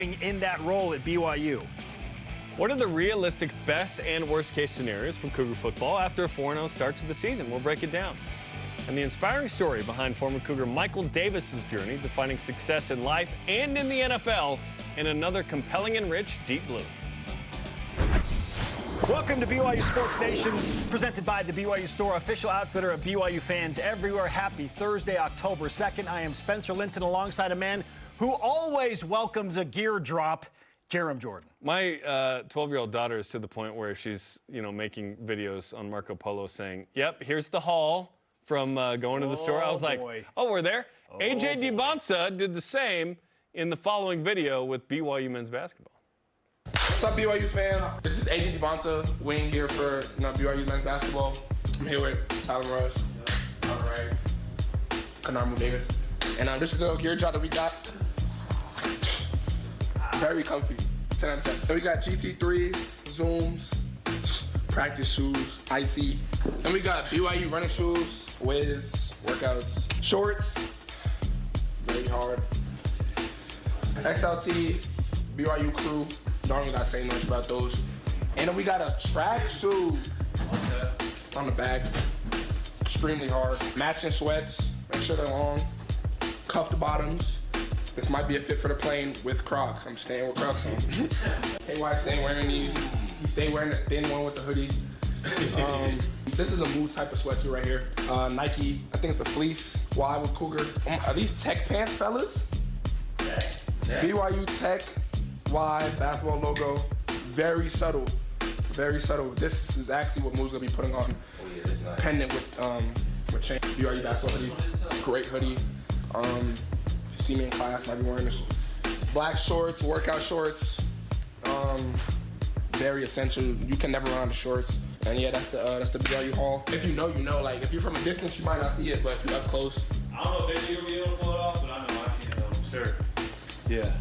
in that role at BYU. What are the realistic best and worst case scenarios for Cougar football after a 4-0 start to the season? We'll break it down. And the inspiring story behind former Cougar Michael Davis's journey to finding success in life and in the NFL in another compelling and rich Deep Blue. Welcome to BYU Sports Nation, presented by the BYU Store, official outfitter of BYU fans everywhere. Happy Thursday, October 2nd. I am Spencer Linton alongside a man who always welcomes a gear drop, Jarom Jordan. My 12-year-old daughter is to the point where she's, making videos on Marco Polo saying, "Yep, here's the haul from going to the store." I was like, "Oh, we're there." AJ DiBonsa did the same in the following video with BYU men's basketball. What's up, BYU fan? This is AJ DiBonsa, wing here for BYU men's basketball. I'm here with Tyler Rush, Conrad, Kanarmu Davis, and this is the gear drop that we got. Very comfy, 10 out of 10. So we got GT3s, Zooms, practice shoes, icy. Then we got BYU running shoes, Wiz, workouts, shorts, very hard. XLT, BYU crew, don't really gotta say much about those. And then we got a track shoe on the back, extremely hard. Matching sweats, make sure they're long, cuffed bottoms. This might be a fit for the plane with Crocs. I'm staying with Crocs on. KY staying wearing these. He stayed wearing the thin one with the hoodie. This is a mood type of sweatshirt right here. Nike, I think it's a fleece. Y with Cougar. Are these tech pants, fellas? Tech. BYU Tech, Y, basketball logo. Very subtle. Very subtle. This is actually what Mood's gonna be putting on. Pendant with chain. BYU basketball hoodie. Great hoodie. See me in class, might be wearing this. Black shorts, workout shorts, very essential. You can never run out of shorts. And yeah, that's the BYU haul. If you know, you know. Like if you're from a distance, you might not see it, but if you're up close. I don't know if they're gonna be able to pull it off, but I know I can. Sure. Yeah.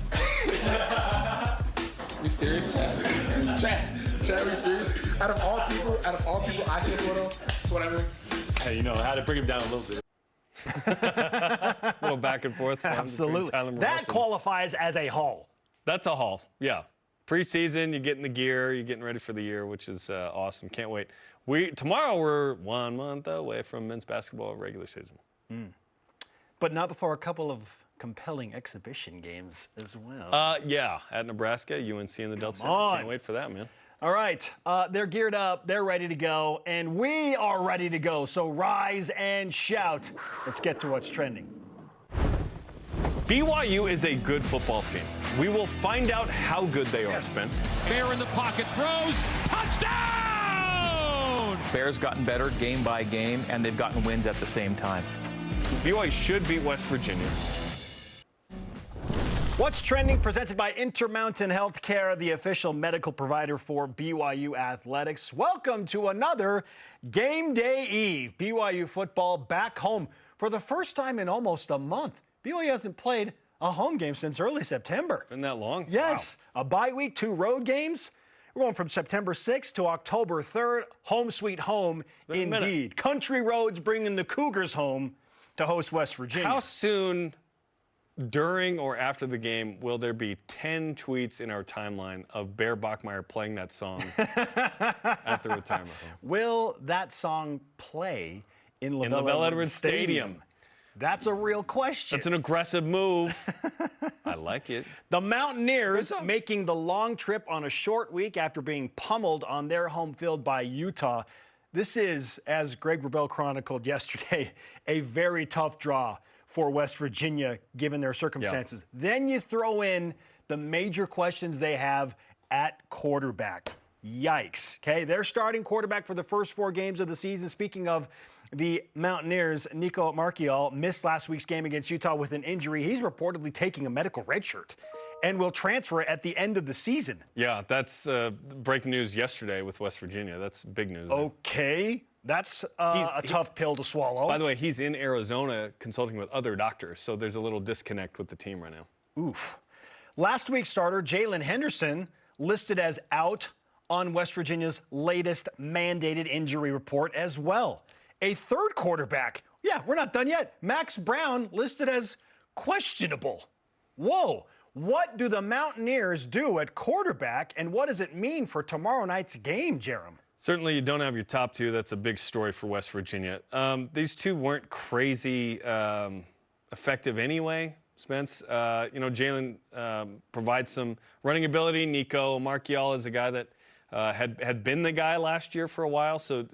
We serious, Chad? Chad, we serious? Out of all people, I can pull it off. It's whatever. Hey, I had to bring him down a little bit. A little back and forth. Absolutely. That qualifies as a haul. That's a haul, yeah. Preseason, you're getting the gear, you're getting ready for the year, which is awesome. Can't wait. Tomorrow we're 1 month away from men's basketball regular season. But not before a couple of compelling exhibition games as well. Yeah, at Nebraska, UNC and the Delta Center. Can't wait for that, man. All right, they're geared up, they're ready to go, and we are ready to go. So rise and shout. Let's get to what's trending. BYU is a good football team. We will find out how good they are, Spence. Bear in the pocket, throws, touchdown! Bears gotten better game by game, and they've gotten wins at the same time. BYU should beat West Virginia. What's trending, presented by Intermountain Healthcare, the official medical provider for BYU Athletics. Welcome to another Game Day Eve. BYU football back home for the first time in almost a month. BYU hasn't played a home game since early September. Been that long? Yes. Wow. A bye week, 2 road games. We're going from September 6th to October 3rd. Home sweet home, indeed. Country roads bringing the Cougars home to host West Virginia. How soon during or after the game will there be 10 tweets in our timeline of Bear Bachmeier playing that song at the retirement home? Will that song play in LaVell Edwards Stadium? That's a real question. That's an aggressive move. I like it. The Mountaineers making the long trip on a short week after being pummeled on their home field by Utah. This is, as Greg Wrubell chronicled yesterday, a very tough draw for West Virginia, given their circumstances. Yeah. Then you throw in the major questions they have at quarterback. Yikes. Okay, their starting quarterback for the first 4 games of the season. Speaking of the Mountaineers, Nico Marchiol missed last week's game against Utah with an injury. He's reportedly taking a medical redshirt and will transfer at the end of the season. Yeah, that's breaking news yesterday with West Virginia. That's big news. Okay. That's a tough pill to swallow. By the way, he's in Arizona consulting with other doctors, so there's a little disconnect with the team right now. Oof. Last week's starter, Jalen Henderson, listed as out on West Virginia's latest mandated injury report as well. A third quarterback, we're not done yet. Max Brown listed as questionable. Whoa. What do the Mountaineers do at quarterback, and what does it mean for tomorrow night's game, Jarom? Certainly you don't have your top two. That's a big story for West Virginia. These two weren't crazy effective anyway, Spence. Jalen provides some running ability. Nico Marchial is a guy that had been the guy last year for a while. So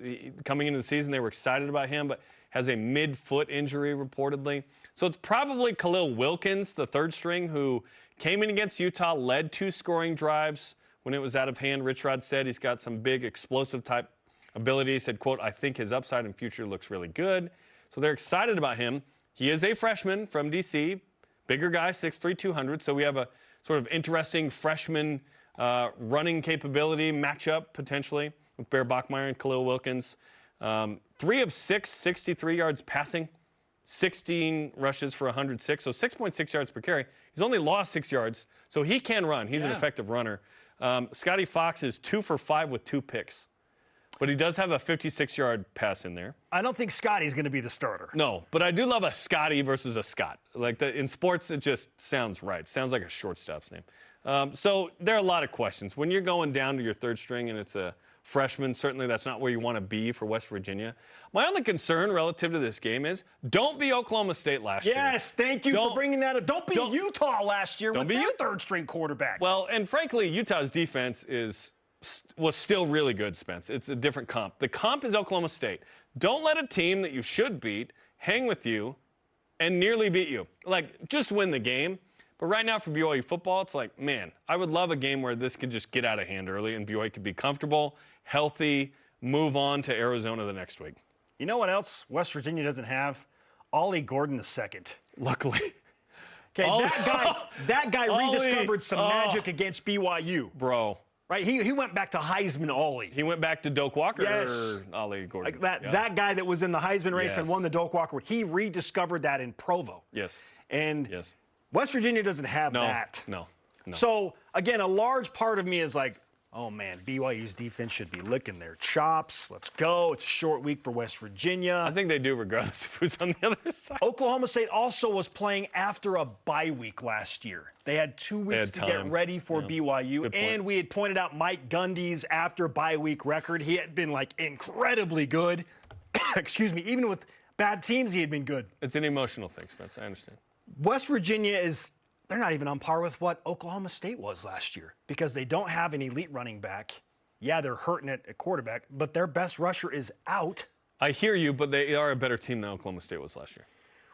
coming into the season, they were excited about him, but has a mid-foot injury reportedly. So it's probably Khalil Wilkins, the third string, who came in against Utah, led 2 scoring drives when it was out of hand. Rich Rod said he's got some big explosive type ability. He said, quote, "I think his upside and future looks really good." So they're excited about him. He is a freshman from DC, bigger guy, 6'3", 200. So we have a sort of interesting freshman running capability matchup potentially with Bear Bachmeier and Khalil Wilkins. 3 of 6, 63 yards passing, 16 rushes for 106, so 6.6 yards per carry. He's only lost 6 yards, so he can run. He's an effective runner. Scotty Fox is 2 for 5 with 2 picks, but he does have a 56-yard pass in there. I don't think Scotty's going to be the starter. No, but I do love a Scotty versus a Scott. In sports, it just sounds right. Sounds like a shortstop's name. So there are a lot of questions. When you're going down to your third string and it's a freshman, certainly that's not where you want to be for West Virginia. My only concern relative to this game is don't be Oklahoma State last year. Yes, thank you for bringing that up. Don't be Utah last year with their third-string quarterback. Well, and frankly, Utah's defense was still really good, Spence. It's a different comp. The comp is Oklahoma State. Don't let a team that you should beat hang with you and nearly beat you. Just win the game. But right now for BYU football, it's like, man, I would love a game where this could just get out of hand early and BYU could be comfortable, healthy, move on to Arizona the next week. You know what else West Virginia doesn't have? Ollie Gordon II. Luckily. Okay, that guy rediscovered some magic against BYU. Bro. Right? He went back to Heisman Ollie. He went back to Doak Walker. Yes. Or Ollie Gordon. That guy that was in the Heisman race and won the Doak Walker. He rediscovered that in Provo. Yes. And West Virginia doesn't have that. No. So, again, a large part of me is like, oh, man, BYU's defense should be licking their chops. Let's go. It's a short week for West Virginia. I think they do regardless of who's on the other side. Oklahoma State also was playing after a bye week last year. They had 2 weeks to get ready for BYU. And we had pointed out Mike Gundy's after bye week record. He had been, incredibly good. Excuse me. Even with bad teams, he had been good. It's an emotional thing, Spence. I understand. West Virginia they're not even on par with what Oklahoma State was last year because they don't have an elite running back. Yeah, they're hurting it at quarterback, but their best rusher is out. I hear you, but they are a better team than Oklahoma State was last year.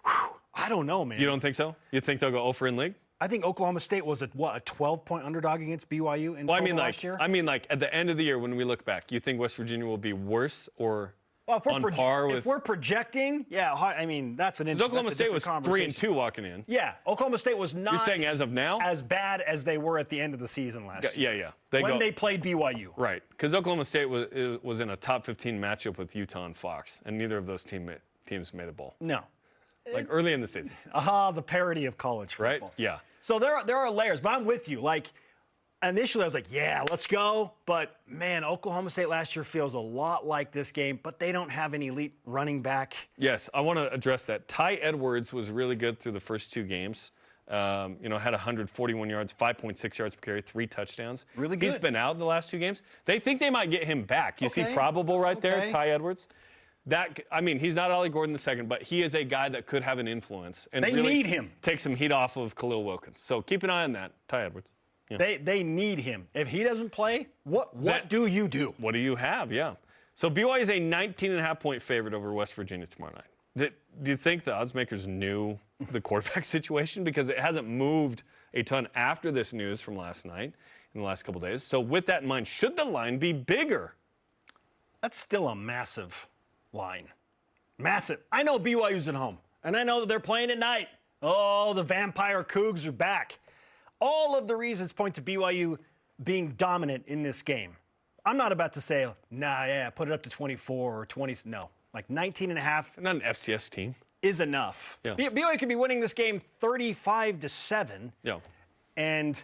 Whew, I don't know, man. You don't think so? You think they'll go 0 in league? I think Oklahoma State was a 12-point underdog against BYU in last year? I mean, at the end of the year when we look back, you think West Virginia will be worse or on par with? If we're projecting, I mean, that's an interesting Oklahoma State was 3-2 walking in. Yeah, Oklahoma State was not. You're saying as of now? As bad as they were at the end of the season last year. Yeah. They played BYU. Right, because Oklahoma State was in a top 15 matchup with Utah and Fox, and neither of those teams made a bowl. No. Early in the season. The parody of college football. Right? Yeah. So there are layers, but I'm with you. Initially, I was like, yeah, let's go. But, man, Oklahoma State last year feels a lot like this game, but they don't have an elite running back. Yes, I want to address that. Ty Edwards was really good through the first 2 games. Had 141 yards, 5.6 yards per carry, 3 touchdowns. Really good. He's been out the last 2 games. They think they might get him back. You see probable right there, Ty Edwards? He's not Ollie Gordon II, but he is a guy that could have an influence. And they really need him. Take some heat off of Khalil Wilkins. So keep an eye on that, Ty Edwards. Yeah. They need him. If he doesn't play, what do you do? What do you have? Yeah. So BYU is a 19.5-point favorite over West Virginia tomorrow night. Do you think the odds makers knew the quarterback situation? Because it hasn't moved a ton after this news from last night in the last couple days. So with that in mind, should the line be bigger? That's still a massive line. Massive. I know BYU's at home, and I know that they're playing at night. Oh, the vampire Cougs are back. All of the reasons point to BYU being dominant in this game. I'm not about to say, put it up to 24 or 20. No, 19.5. Not an FCS team. Is enough. Yeah. BYU could be winning this game 35-7. Yeah. And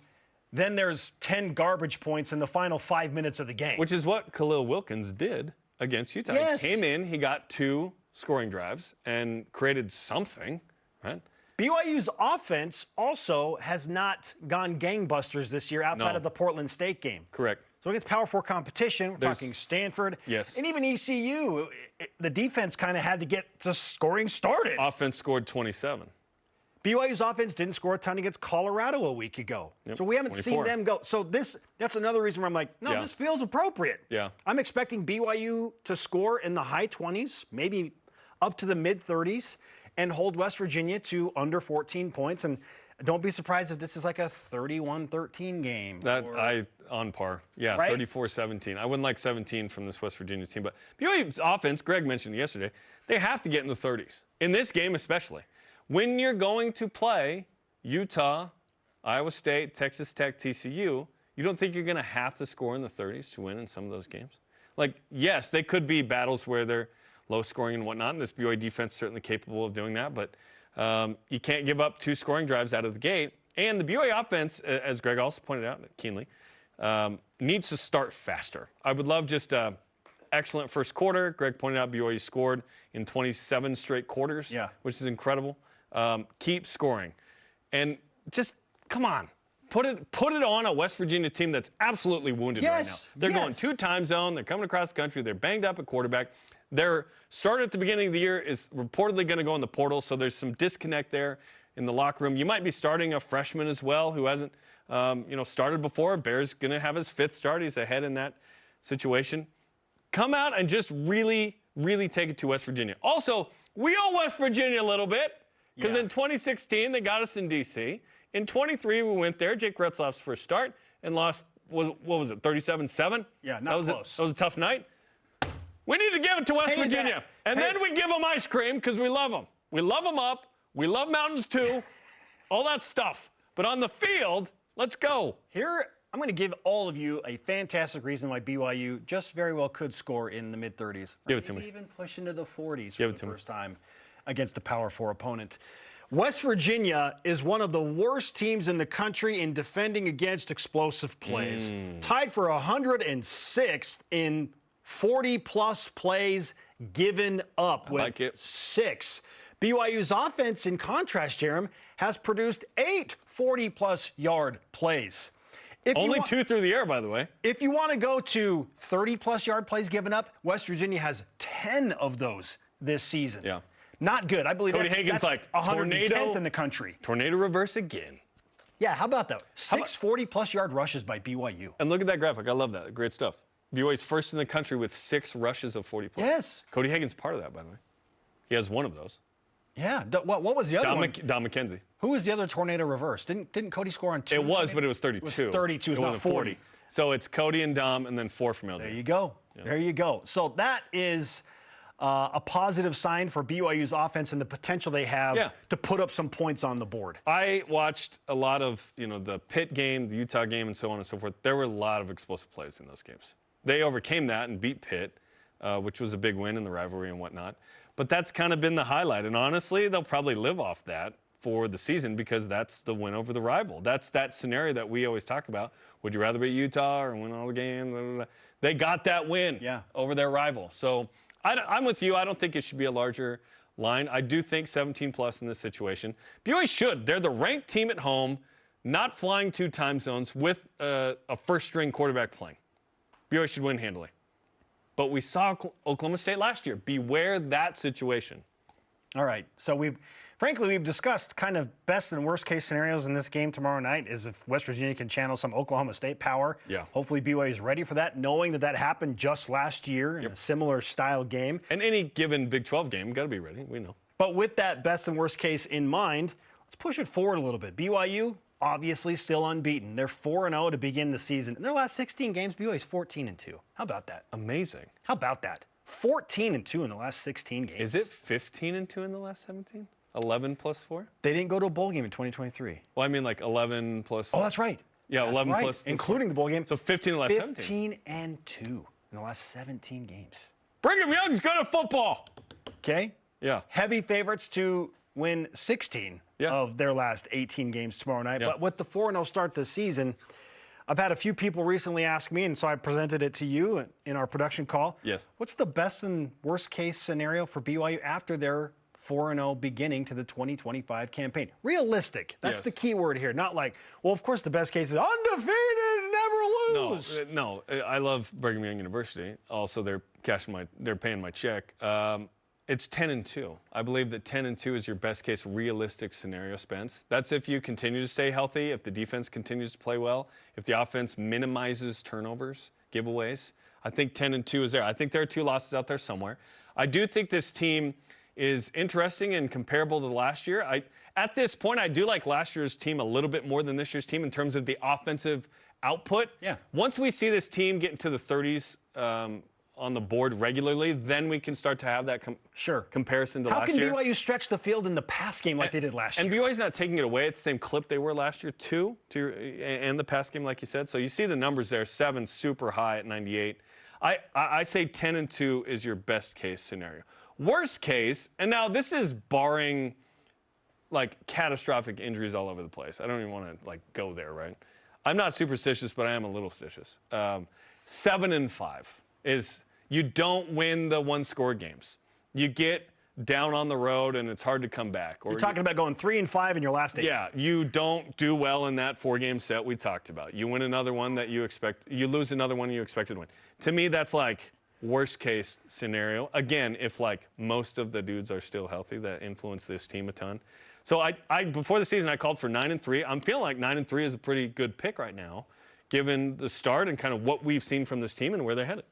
then there's 10 garbage points in the final 5 minutes of the game. Which is what Khalil Wilkins did against Utah. Yes. He came in, he got 2 scoring drives and created something, right? BYU's offense also has not gone gangbusters this year outside of the Portland State game. Correct. So against Power 4 competition, we're talking Stanford. Yes. And even ECU, the defense kind of had to get to scoring started. Offense scored 27. BYU's offense didn't score a ton against Colorado a week ago. Yep, So we haven't 24. seen them go. So that's another reason where I'm like, no, this feels appropriate. Yeah. I'm expecting BYU to score in the high 20s, maybe up to the mid 30s, and hold West Virginia to under 14 points. And don't be surprised if this is like a 31-13 game. On par. Yeah, Right? 34-17. I wouldn't like 17 from this West Virginia team. But BYU's offense, Greg mentioned yesterday, they have to get in the 30s. In this game especially. When you're going to play Utah, Iowa State, Texas Tech, TCU, you don't think you're going to have to score in the 30s to win in some of those games? Like, yes, they could be battles where they're low scoring and whatnot, and this BYU defense is certainly capable of doing that, but you can't give up 2 scoring drives out of the gate. And the BYU offense, as Greg also pointed out keenly, needs to start faster. I would love just excellent first quarter. Greg pointed out BYU scored in 27 straight quarters, which is incredible. Keep scoring. And just, come on, put it on a West Virginia team that's absolutely wounded right now. They're going 2 time zone. They're coming across the country. They're banged up at quarterback. Their start at the beginning of the year is reportedly going to go in the portal, so there's some disconnect there in the locker room. You might be starting a freshman as well who hasn't started before. Bear's going to have his 5th start. He's ahead in that situation. Come out and just really, really take it to West Virginia. Also, we owe West Virginia a little bit because in 2016, they got us in D.C. In 23, we went there. Jake Retzlaff's first start and lost, what was it, 37-7? Yeah, not close. That was a tough night. We need to give it to West Virginia. Then we give them ice cream because we love them. We love them up. We love mountains too. All that stuff. But on the field, let's go. Here, I'm going to give all of you a fantastic reason why BYU just very well could score in the mid-30s. Give it to me. Even push into the 40s for the first time against a Power 4 opponent. West Virginia is one of the worst teams in the country in defending against explosive plays. Tied for 106th in 40-plus plays given up with 6. BYU's offense, in contrast, Jarom, has produced 8 40-plus yard plays. Only 2 through the air, by the way. If you want to go to 30-plus yard plays given up, West Virginia has 10 of those this season. Yeah. Not good. I believe Cody that's Hagen's like 110th in the country. Tornado reverse again. Yeah, how about that? 6 40-plus yard rushes by BYU. And look at that graphic. I love that. Great stuff. BYU's first in the country with 6 rushes of 40-plus. Yes. Cody Hagen's part of that, by the way. He has one of those. Yeah. What was the other one? Don McKenzie. Who was the other tornado reverse? Didn't Cody score on 2? It was, but it was 32. It was 32. It's not 40. So it's Cody and Dom, and then 4 from LJ. There you go. Yeah. There you go. So that is a positive sign for BYU's offense and the potential they have to put up some points on the board. I watched a lot of the Pitt game, the Utah game, and so on and so forth. There were a lot of explosive plays in those games. They overcame that and beat Pitt, which was a big win in the rivalry and whatnot. But that's kind of been the highlight. And honestly, they'll probably live off that for the season because that's the win over the rival. That's that scenario that we always talk about. Would you rather beat Utah or win all the games? Blah, blah, blah. They got that win over their rival. So I'm with you. I don't think it should be a larger line. I do think 17-plus in this situation. BYU should. They're the ranked team at home, not flying 2 time zones with a first-string quarterback playing. BYU should win handily. But we saw Oklahoma State last year. Beware that situation. All right. So we've discussed kind of best and worst case scenarios in this game tomorrow night is if West Virginia can channel some Oklahoma State power. Yeah. Hopefully BYU is ready for that, knowing that happened just last year in a similar style game. And any given Big 12 game, got to be ready. We know. But with that best and worst case in mind, let's push it forward a little bit. BYU, obviously still unbeaten. They're 4-0 to begin the season. In their last 16 games, BYU is 14-2. How about that? Amazing. How about that? 14-2 in the last 16 games. Is it 15-2 in the last 17? 11 plus 4? They didn't go to a bowl game in 2023. Well, I mean like 11 plus 4. Oh, that's right. Yeah, that's 11 right. plus including 4. the bowl game. So 15 in the last 17. 15-2 in the last 17 games. Brigham Young's good at football. Okay? Yeah. Heavy favorites to win 16 of their last 18 games tomorrow night. But with the 4-0 start this season, I've had a few people recently ask me, and so I presented it to you in our production call. Yes. What's the best and worst case scenario for BYU after their 4-0 beginning to the 2025 campaign. Realistic. That's Yes. the key word here. Not like, well, of course the best case is undefeated, never lose. No, I love Brigham Young University. Also, they're paying my check. It's 10-2. I believe that 10-2 is your best case realistic scenario, Spence. That's if you continue to stay healthy, if the defense continues to play well, if the offense minimizes turnovers, giveaways. I think 10-2 is there. I think there are 2 losses out there somewhere. I do think this team is interesting and comparable to last year. At this point, I do like last year's team a little bit more than this year's team in terms of the offensive output. Yeah. Once we see this team get into the 30s on the board regularly, then we can start to have that comparison to last year. How can BYU stretch the field in the pass game like they did last year? And BYU's not taking it away at the same clip they were last year, too, and the pass game, like you said. So you see the numbers there, 7 super high at 98. I say 10-2 is your best case scenario. Worst case, and now this is barring like catastrophic injuries all over the place. I don't even want to like go there, right? I'm not superstitious, but I am a little stitious. 7-5 is you don't win the 1-score games. You get down on the road and it's hard to come back. Or you're talking about going 3-5 in your last 8. Yeah, you don't do well in that 4-game set we talked about. You win another one that you lose another one you expected to win. To me, that's like worst case scenario. Again, if like most of the dudes are still healthy that influence this team a ton. So I before the season I called for 9-3. I'm feeling like 9-3 is a pretty good pick right now, given the start and kind of what we've seen from this team and where they're headed.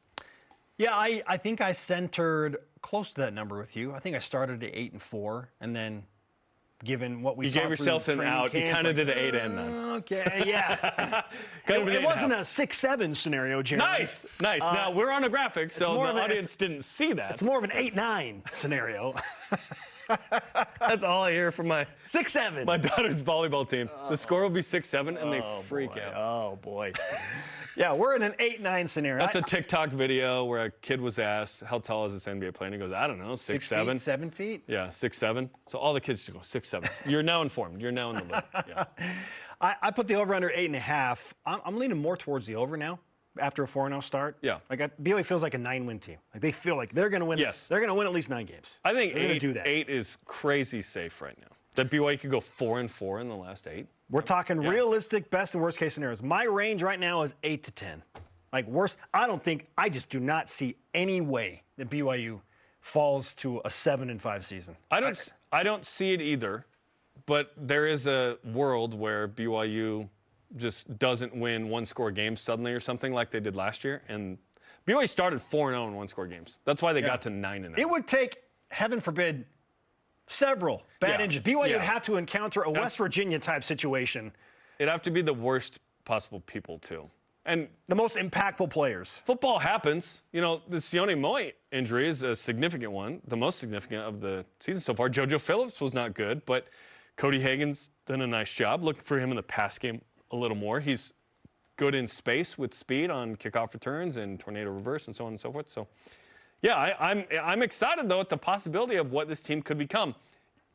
Yeah, I think I centered close to that number with you. I think I started at 8-4, and then given what we saw, you gave yourself an out. You kind of did an 8 and 9. Okay, yeah. it wasn't a 6-7 scenario, Jarom. Nice. Now we're on a graphic, so the audience didn't see that. It's more of an 8-9 scenario. That's all I hear from my 6-7. My daughter's volleyball team. The score will be 6-7, and they freak out. Oh boy. Yeah, we're in an 8-9 scenario. That's a TikTok video where a kid was asked, "How tall is this NBA player?" And he goes, "I don't know, 6'7". 7 feet. Yeah, 6'7". So all the kids just go 6'7". You're now informed. You're now in the loop. Yeah. I put the over under 8.5. I'm leaning more towards the over now. After a 4-0 start, yeah, like BYU feels like a 9-win team. Like they feel like they're going to win. Yes, they're going to win at least 9 games. I think they're 8 is crazy safe right now. That BYU could go 4-4 in the last 8. We're talking realistic best and worst case scenarios. My range right now is 8 to 10. Like worst, I just do not see any way that BYU falls to a 7-5 season. I don't see it either, but there is a world where BYU just doesn't win 1-score games suddenly or something like they did last year. And BYU started 4-0 in 1-score games. That's why they got to 9-0. It would take, heaven forbid, several bad injuries. BYU would have to encounter a West Virginia type situation. It'd have to be the worst possible people too. And the most impactful players. Football happens. You know, the Sione Moe injury is a significant one, the most significant of the season so far. JoJo Phillips was not good, but Cody Hagen's done a nice job. Looking for him in the pass game a little more. He's good in space with speed on kickoff returns and tornado reverse and so on and so forth. So, yeah, I'm excited, though, at the possibility of what this team could become.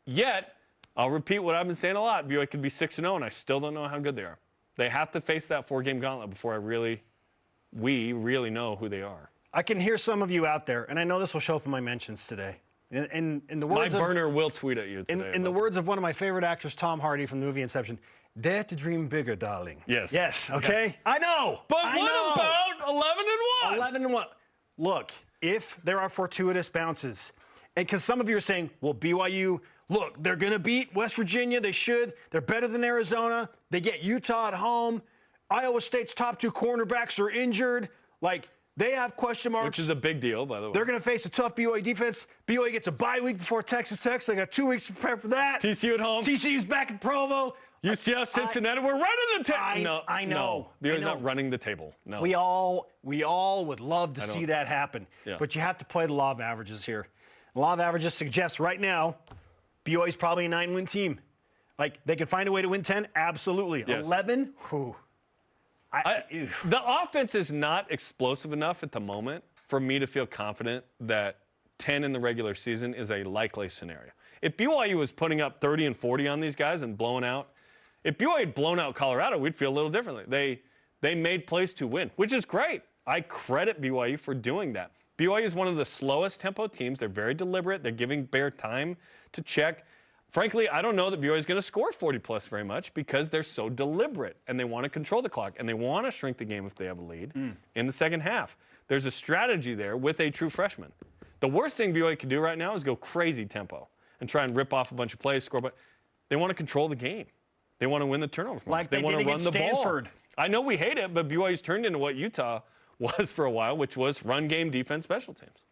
Yet, I'll repeat what I've been saying a lot. BYU could be 6-0, and I still don't know how good they are. They have to face that 4-game gauntlet before we really know who they are. I can hear some of you out there, and I know this will show up in my mentions today. In the words my burner will tweet at you today. In the words of one of my favorite actors, Tom Hardy from the movie Inception, dare to dream bigger, darling. Yes. Yes, okay? Yes. I know. But what about 11-1? 11-1. Look, if there are fortuitous bounces, and because some of you are saying, well, BYU, look, they're going to beat West Virginia. They should. They're better than Arizona. They get Utah at home. Iowa State's top 2 cornerbacks are injured. Like, they have question marks. Which is a big deal, by the way. They're going to face a tough BYU defense. BYU gets a bye week before Texas Tech, so they got 2 weeks to prepare for that. TCU at home. TCU's back in Provo. UCF, Cincinnati, we're running the table. No, I know. No, BYU's not running the table. No. We all would love to see that happen. Yeah. But you have to play the law of averages here. The law of averages suggests right now BYU's probably a 9-win team. Like, they can find a way to win 10? Absolutely. Yes. 11? Whew. The offense is not explosive enough at the moment for me to feel confident that 10 in the regular season is a likely scenario. If BYU was putting up 30 and 40 on these guys and blowing out, if BYU had blown out Colorado, we'd feel a little differently. They made plays to win, which is great. I credit BYU for doing that. BYU is one of the slowest tempo teams. They're very deliberate. They're giving Bear time to check. Frankly, I don't know that BYU is going to score 40-plus very much because they're so deliberate, and they want to control the clock, and they want to shrink the game if they have a lead in the second half. There's a strategy there with a true freshman. The worst thing BYU can do right now is go crazy tempo and try and rip off a bunch of plays, score. But they want to control the game. They want to win the turnover. Like they want to run the Stanford. ball. I know we hate it, but BYU's turned into what Utah was for a while, which was run game, defense, special teams.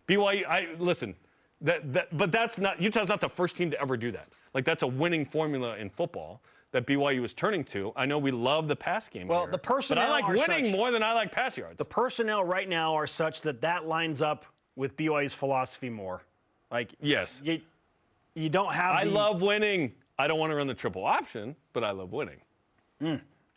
BYU, listen, but that's not, Utah's not the first team to ever do that. Like, that's a winning formula in football that BYU is turning to. I know we love the pass game Well, here, the personnel but I like are winning such, more than I like pass yards. The personnel right now are such that lines up with BYU's philosophy more. Like, yes. You don't have I love winning. I don't want to run the triple option, but I love winning.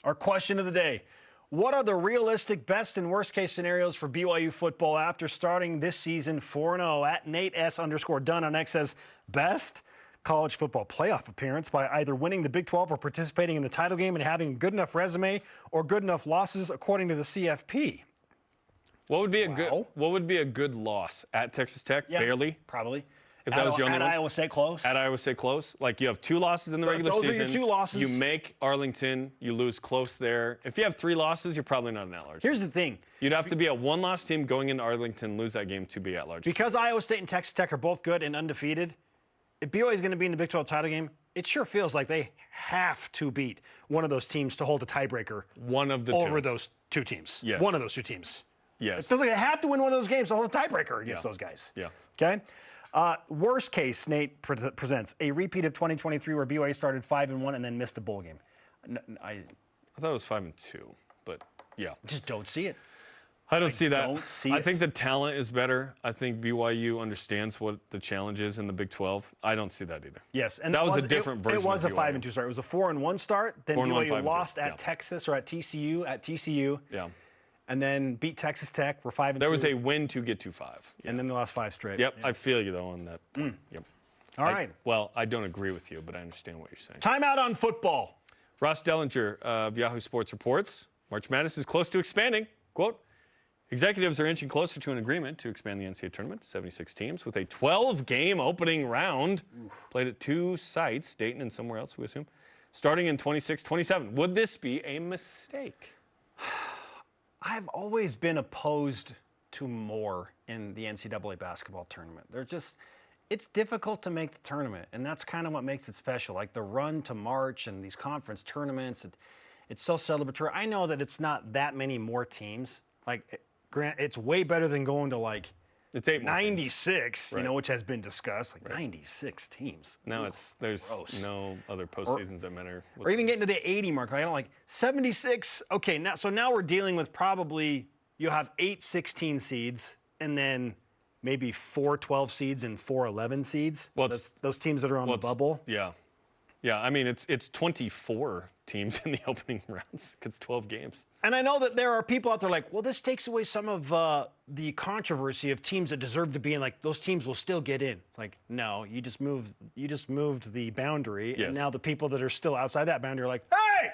Our question of the day. What are the realistic best and worst case scenarios for BYU football after starting this season 4-0? At NateS_Dunn on X says, best college football playoff appearance by either winning the Big 12 or participating in the title game and having a good enough resume or good enough losses according to the CFP. What would be a good loss at Texas Tech? Yeah, Barely. Probably. If that was the only at one? Iowa State close. At Iowa State close. Like, you have 2 losses in the regular those are season. your 2 losses. You make Arlington. You lose close there. If you have 3 losses, you're probably not an at-large. Here's the thing. You'd have to be a 1-loss team going into Arlington, lose that game to be at-large. Because Iowa State and Texas Tech are both good and undefeated, if BYU is going to be in the Big 12 title game, it sure feels like they have to beat one of those teams to hold a tiebreaker. One of the over two. those 2 teams. Yeah. One of those 2 teams. Yes. It feels like they have to win one of those games to hold a tiebreaker against those guys. Yeah. Okay? Worst case, Nate presents a repeat of 2023 where BYU started 5-1 and then missed a bowl game. I thought it was 5-2, but yeah. just don't see it. I don't see that. Don't see I think the talent is better. I think BYU understands what the challenge is in the Big 12. I don't see that either. Yes, and that was a different version. It was of a BYU. 5-2 start. It was a 4-1 start. Then 4-1, BYU 5-2. lost at Texas or at TCU. Yeah. And then beat Texas Tech. We're 5-2. There was a win to get to 5. And then they lost 5 straight. Yep, I feel you, though, on that point. Yep. All right. Well, I don't agree with you, but I understand what you're saying. Timeout on football. Ross Dellinger of Yahoo Sports reports, March Madness is close to expanding. Quote, executives are inching closer to an agreement to expand the NCAA tournament to 76 teams with a 12-game opening round. Played at 2 sites, Dayton and somewhere else, we assume, starting in 26-27. Would this be a mistake? I've always been opposed to more in the NCAA basketball tournament. It's difficult to make the tournament, and that's kind of what makes it special. Like the run to March and these conference tournaments, it's so celebratory. I know that it's not that many more teams. Like, it's way better than going to it's 8 more 96, right. which has been discussed. 96 teams. Now there's gross. no other postseasons that matter. Or even getting to the 80 mark. I don't like 76. Okay, now we're dealing with probably you'll have 8 16 seeds and then maybe 4 12 seeds and 4 11 seeds. Well, those teams that are on the bubble. Yeah. Yeah, I mean, it's 24 teams in the opening rounds because 12 games. And I know that there are people out there like, well, this takes away some of the controversy of teams that deserve to be in. Like, those teams will still get in. It's like, no, you just moved the boundary, yes. And now the people that are still outside that boundary are like, hey,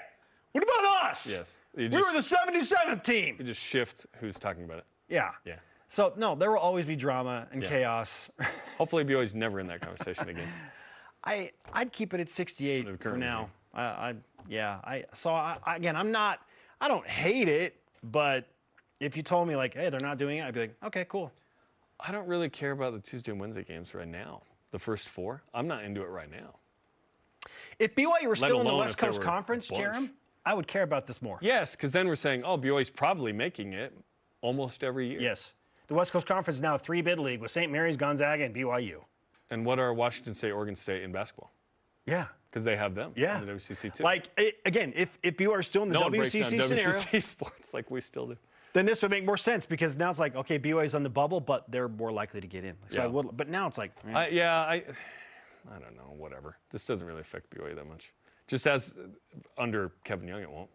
what about us? Yes, we were the 77th team. You just shift who's talking about it. Yeah. Yeah. So no, there will always be drama and chaos. Hopefully, BYU's never in that conversation again. I'd keep it at 68 for now. Again, I don't hate it, but if you told me like, hey, they're not doing it, I'd be like, okay, cool. I don't really care about the Tuesday and Wednesday games right now. The first 4, I'm not into it right now. If BYU were still in the alone West if there Coast were Conference, a bunch. Jarom, I would care about this more. Yes, because then we're saying, oh, BYU's probably making it almost every year. Yes. The West Coast Conference is now a 3-bid league with St. Mary's, Gonzaga, and BYU. And what are Washington State, Oregon State in basketball? Yeah. Because they have them. Yeah. In the WCC too. Like, again, if BYU are still in the no one breaks down WCC scenario, WCC sports like we still do. then this would make more sense because now it's like, okay, BYU's on the bubble, but they're more likely to get in. So Yeah. but now it's like, I don't know, whatever. This doesn't really affect BYU that much. Just as under Kevin Young, it won't.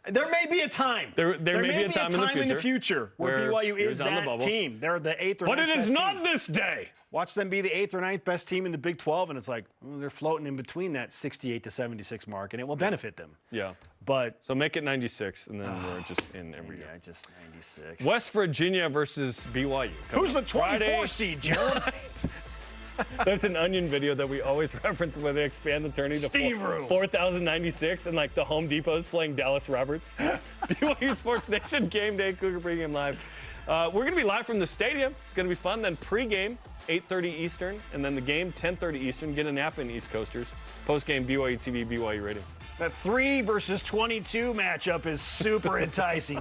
There may be a time. There may be a time in the future where BYU is that team. They're the 8th or 9th But it is best not team. this day. Watch them be the 8th or 9th best team in the Big 12, and it's like they're floating in between that 68 to 76 mark, and it will benefit them. Yeah. But So make it 96, and then we're just in every year. yeah, just 96. West Virginia versus BYU. Who's the 24 Friday. seed, Jarom? There's an Onion video that we always reference where they expand the tourney to Steam room. 4,096, and like the Home Depot's playing Dallas Roberts. BYU Sports Nation Game Day, Cougar pregame live. We're going to be live from the stadium. It's going to be fun. Then pregame, 8:30 Eastern, and then the game, 10:30 Eastern. Get a nap in, East Coasters. Postgame, BYUtv, BYU Radio. That 3 versus 22 matchup is super enticing.